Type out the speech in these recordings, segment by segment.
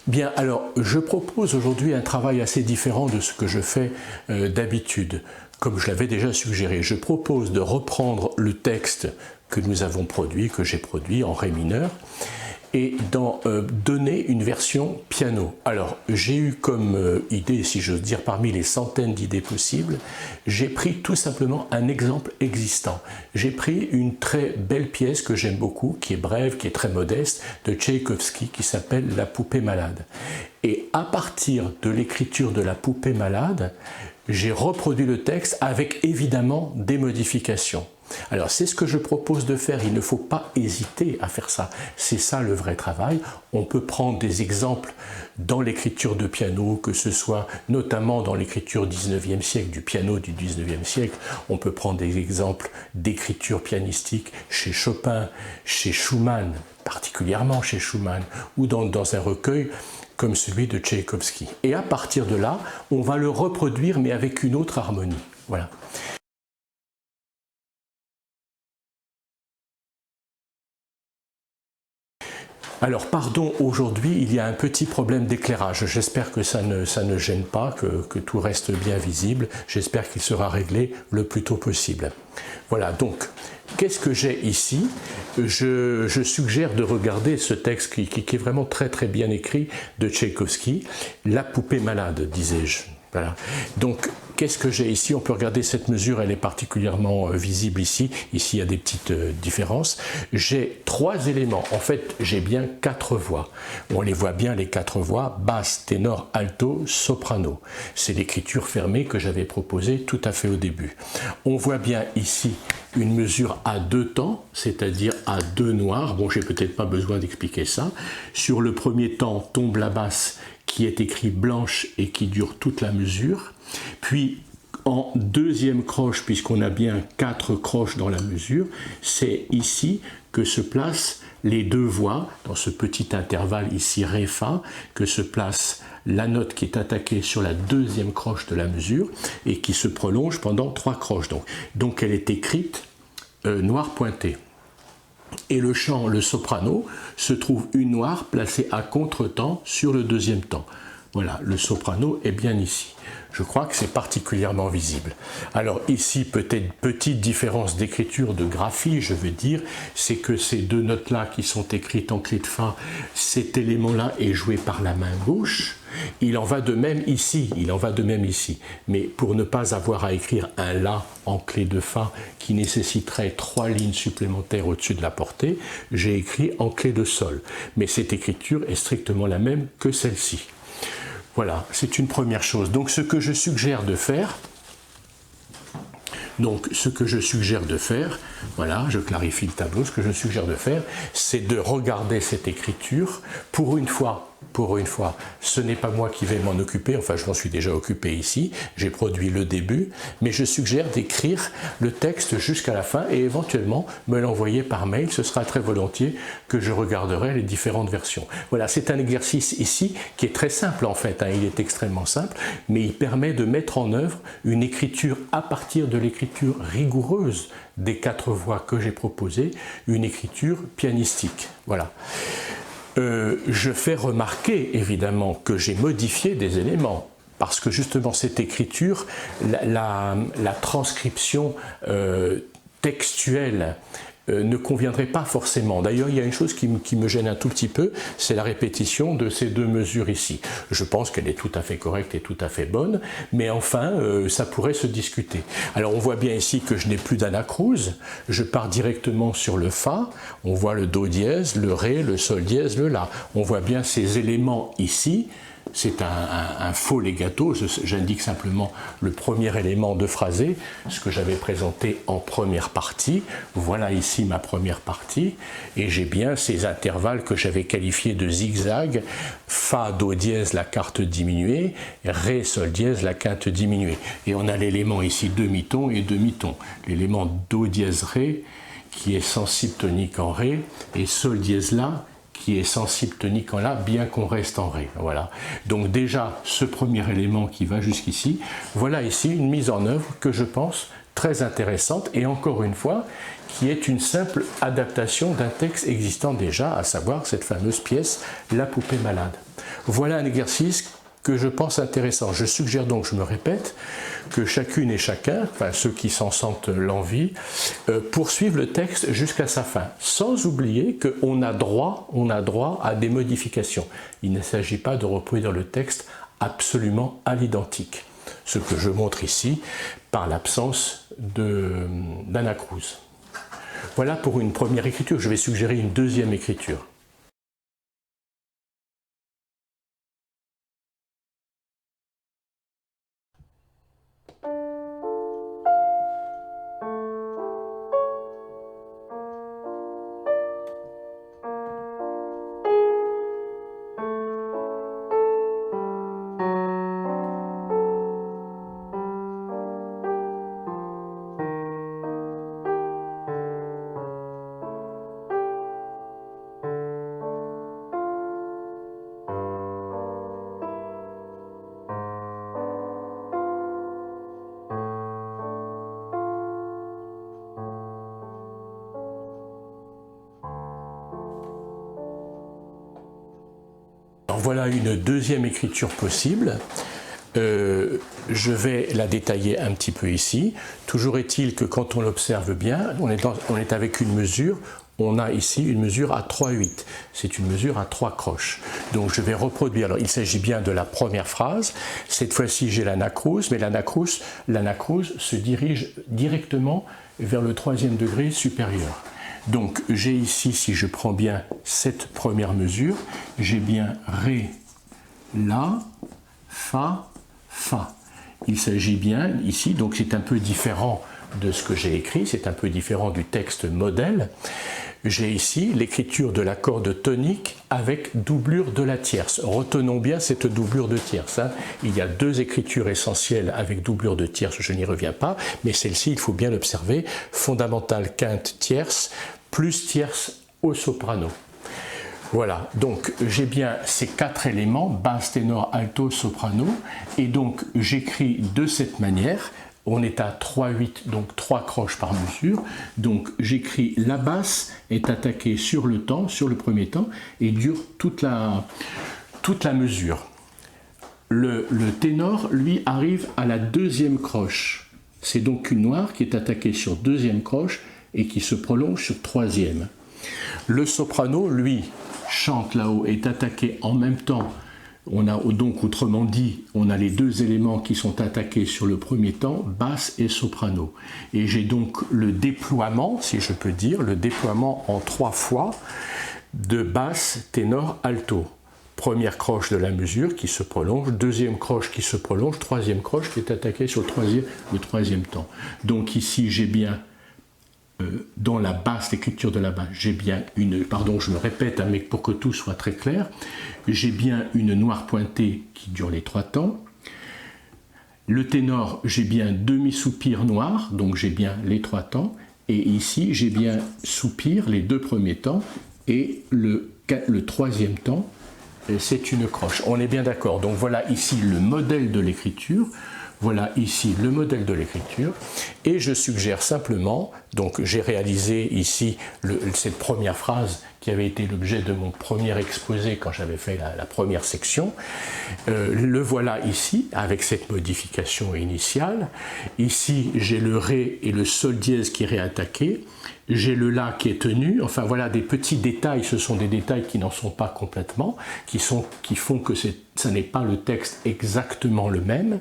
Bien, alors je propose aujourd'hui un travail assez différent de ce que je fais d'habitude. Comme je l'avais déjà suggéré, je propose de reprendre le texte que nous avons produit, que j'ai produit en ré mineur, et d'en donner une version piano. Alors, j'ai eu comme idée, si j'ose dire, parmi les centaines d'idées possibles, j'ai pris tout simplement un exemple existant. J'ai pris une très belle pièce que j'aime beaucoup, qui est brève, qui est très modeste, de Tchaïkovski, qui s'appelle La poupée malade. Et à partir de l'écriture de La poupée malade, j'ai reproduit le texte avec évidemment des modifications. Alors c'est ce que je propose de faire, il ne faut pas hésiter à faire ça, c'est ça le vrai travail. On peut prendre des exemples dans l'écriture de piano, que ce soit notamment dans l'écriture 19e siècle, du piano du 19e siècle, on peut prendre des exemples d'écriture pianistique chez Chopin, chez Schumann, particulièrement chez Schumann, ou dans un recueil comme celui de Tchaïkovski. Et à partir de là, on va le reproduire mais avec une autre harmonie. Voilà. Alors pardon, aujourd'hui il y a un petit problème d'éclairage, j'espère que ça ne gêne pas, que tout reste bien visible, j'espère qu'il sera réglé le plus tôt possible. Voilà, donc qu'est-ce que j'ai ici? Je suggère de regarder ce texte qui est vraiment très bien écrit de Tchaïkovski, La poupée malade, disais-je. Voilà. Donc, qu'est-ce que j'ai ici? On peut regarder cette mesure, elle est particulièrement visible ici. Ici, il y a des petites différences. J'ai 3 éléments. En fait, j'ai bien 4 voix. On les voit bien, les 4 voix, basse, ténor, alto, soprano. C'est l'écriture fermée que j'avais proposée tout à fait au début. On voit bien ici une mesure à 2 temps, c'est-à-dire à 2 noirs. Bon, j'ai peut-être pas besoin d'expliquer ça. Sur le premier temps, tombe la basse, qui est écrit blanche et qui dure toute la mesure. Puis en deuxième croche, puisqu'on a bien 4 croches dans la mesure, c'est ici que se placent les 2 voix, dans ce petit intervalle ici ré fa, que se place la note qui est attaquée sur la deuxième croche de la mesure et qui se prolonge pendant 3 croches. Donc elle est écrite noir pointé. Et le chant, le soprano, se trouve une noire placée à contre-temps sur le deuxième temps. Voilà, le soprano est bien ici. Je crois que c'est particulièrement visible. Alors ici, peut-être petite différence d'écriture, de graphie, je veux dire, c'est que ces 2 notes-là qui sont écrites en clé de fa, cet élément-là est joué par la main gauche. Il en va de même ici, Mais pour ne pas avoir à écrire un La en clé de fa qui nécessiterait 3 lignes supplémentaires au-dessus de la portée, j'ai écrit en clé de sol. Mais cette écriture est strictement la même que celle-ci. Voilà, c'est une première chose. Donc ce que je suggère de faire, voilà, je clarifie le tableau, ce que je suggère de faire, c'est de regarder cette écriture. Pour une fois, ce n'est pas moi qui vais m'en occuper, enfin je m'en suis déjà occupé ici, j'ai produit le début, mais je suggère d'écrire le texte jusqu'à la fin et éventuellement me l'envoyer par mail, ce sera très volontiers que je regarderai les différentes versions. Voilà, c'est un exercice ici qui est très simple en fait, il est extrêmement simple, mais il permet de mettre en œuvre une écriture à partir de l'écriture rigoureuse des 4 voix que j'ai proposées, une écriture pianistique. Voilà. Je fais remarquer évidemment que j'ai modifié des éléments parce que justement cette écriture, la transcription textuelle ne conviendrait pas forcément. D'ailleurs, il y a une chose qui me gêne un tout petit peu, c'est la répétition de ces 2 mesures ici. Je pense qu'elle est tout à fait correcte et tout à fait bonne, mais enfin, ça pourrait se discuter. Alors, on voit bien ici que je n'ai plus d'anacrouse, je pars directement sur le Fa, on voit le Do dièse, le Ré, le Sol dièse, le La. On voit bien ces éléments ici. C'est un faux legato, j'indique simplement le premier élément de phrasé, ce que j'avais présenté en première partie. Voilà ici ma première partie, et j'ai bien ces intervalles que j'avais qualifiés de zigzag, Fa, Do dièse, la quarte diminuée, Ré, Sol dièse, la quinte diminuée. Et on a l'élément ici demi-ton et demi-ton. L'élément Do dièse Ré, qui est sensible tonique en Ré, et Sol dièse La, qui est sensible tonique en La, bien qu'on reste en Ré. Voilà. Donc déjà, ce premier élément qui va jusqu'ici, voilà ici une mise en œuvre que je pense très intéressante et encore une fois, qui est une simple adaptation d'un texte existant déjà, à savoir cette fameuse pièce La poupée malade. Voilà un exercice que je pense intéressant. Je suggère donc, je me répète, que chacune et chacun, enfin ceux qui s'en sentent l'envie, poursuivent le texte jusqu'à sa fin, sans oublier qu'on a droit à des modifications. Il ne s'agit pas de reproduire le texte absolument à l'identique, ce que je montre ici par l'absence d'anacrouse. Voilà pour une première écriture. Je vais suggérer une deuxième écriture. Alors voilà une deuxième écriture possible. Je vais la détailler un petit peu ici. Toujours est-il que quand on l'observe bien, on est avec une mesure. On a ici une mesure à 3/8. C'est une mesure à 3 croches. Donc je vais reproduire. Alors il s'agit bien de la première phrase. Cette fois-ci j'ai l'anacrouse, mais l'anacrouse se dirige directement vers le 3e degré supérieur. Donc j'ai ici, si je prends bien cette première mesure, j'ai bien Ré, La, Fa, Fa. Il s'agit bien ici, donc c'est un peu différent de ce que j'ai écrit, c'est un peu différent du texte modèle. J'ai ici l'écriture de la corde tonique avec doublure de la tierce. Retenons bien cette doublure de tierce. Il y a 2 écritures essentielles avec doublure de tierce, je n'y reviens pas, mais celle-ci, il faut bien l'observer, fondamentale quinte tierce, plus tierce au soprano. Voilà, donc j'ai bien ces 4 éléments, basse, ténor, alto, soprano, et donc j'écris de cette manière. On est à 3/8, donc 3 croches par mesure. Donc j'écris la basse est attaquée sur le temps, sur le premier temps, et dure toute la mesure. Le ténor, lui, arrive à la 2e croche. C'est donc une noire qui est attaquée sur 2e croche et qui se prolonge sur 3e. Le soprano, lui, chante là-haut, est attaqué en même temps. On a donc, autrement dit, on a les 2 éléments qui sont attaqués sur le premier temps, basse et soprano. Et j'ai donc le déploiement, si je peux dire, le déploiement en 3 fois de basse, ténor, alto. Première croche de la mesure qui se prolonge, 2e croche qui se prolonge, 3e croche qui est attaquée sur le 3e temps. Donc ici, j'ai bien dans la basse, l'écriture de la basse, j'ai bien une, pardon je me répète, mais pour que tout soit très clair, j'ai bien une noire pointée qui dure les 3 temps. Le ténor, j'ai bien demi-soupir noir, donc j'ai bien les 3 temps. Et ici, j'ai bien soupir les 2 premiers temps et le 3e temps, c'est une croche. On est bien d'accord. Donc voilà ici le modèle de l'écriture. Voilà ici le modèle de l'écriture et je suggère simplement, donc j'ai réalisé ici cette première phrase qui avait été l'objet de mon premier exposé quand j'avais fait la première section. Le voilà ici avec cette modification initiale. Ici j'ai le Ré et le Sol dièse qui est réattaqué. J'ai le La qui est tenu, enfin voilà des petits détails, ce sont des détails qui n'en sont pas complètement, qui font que ça n'est pas le texte exactement le même,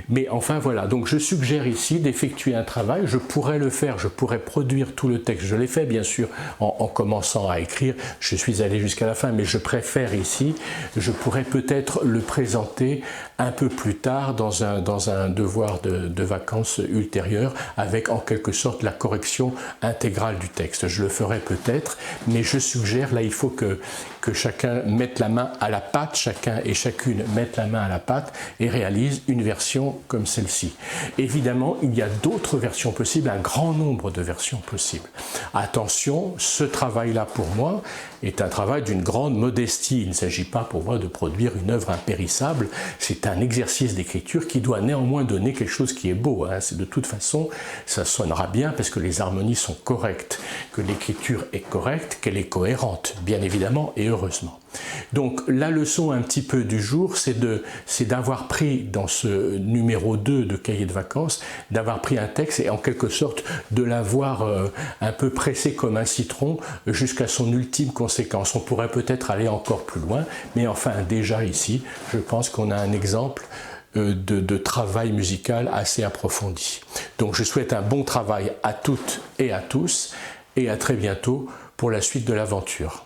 mais enfin voilà, donc je suggère ici d'effectuer un travail, je pourrais le faire, je pourrais produire tout le texte, je l'ai fait bien sûr en commençant à écrire, je suis allé jusqu'à la fin, mais je préfère ici, je pourrais peut-être le présenter un peu plus tard dans un devoir de vacances ultérieur, avec en quelque sorte la correction intégrale du texte. Je le ferai peut-être, mais je suggère, là il faut que chacun mette la main à la pâte, chacun et chacune mette la main à la pâte et réalise une version comme celle-ci. Évidemment, il y a d'autres versions possibles, un grand nombre de versions possibles. Attention, ce travail-là pour moi est un travail d'une grande modestie. Il ne s'agit pas pour moi de produire une œuvre impérissable, c'est un exercice d'écriture qui doit néanmoins donner quelque chose qui est beau. De toute façon, ça sonnera bien parce que les harmonies sont correctes, que l'écriture est correcte, qu'elle est cohérente, bien évidemment, et heureusement. Donc la leçon un petit peu du jour, c'est d'avoir pris dans ce numéro 2 de Cahiers de vacances, d'avoir pris un texte et en quelque sorte de l'avoir un peu pressé comme un citron jusqu'à son ultime conséquence. On pourrait peut-être aller encore plus loin, mais enfin déjà ici, je pense qu'on a un exemple de travail musical assez approfondi. Donc je souhaite un bon travail à toutes et à tous et à très bientôt pour la suite de l'aventure.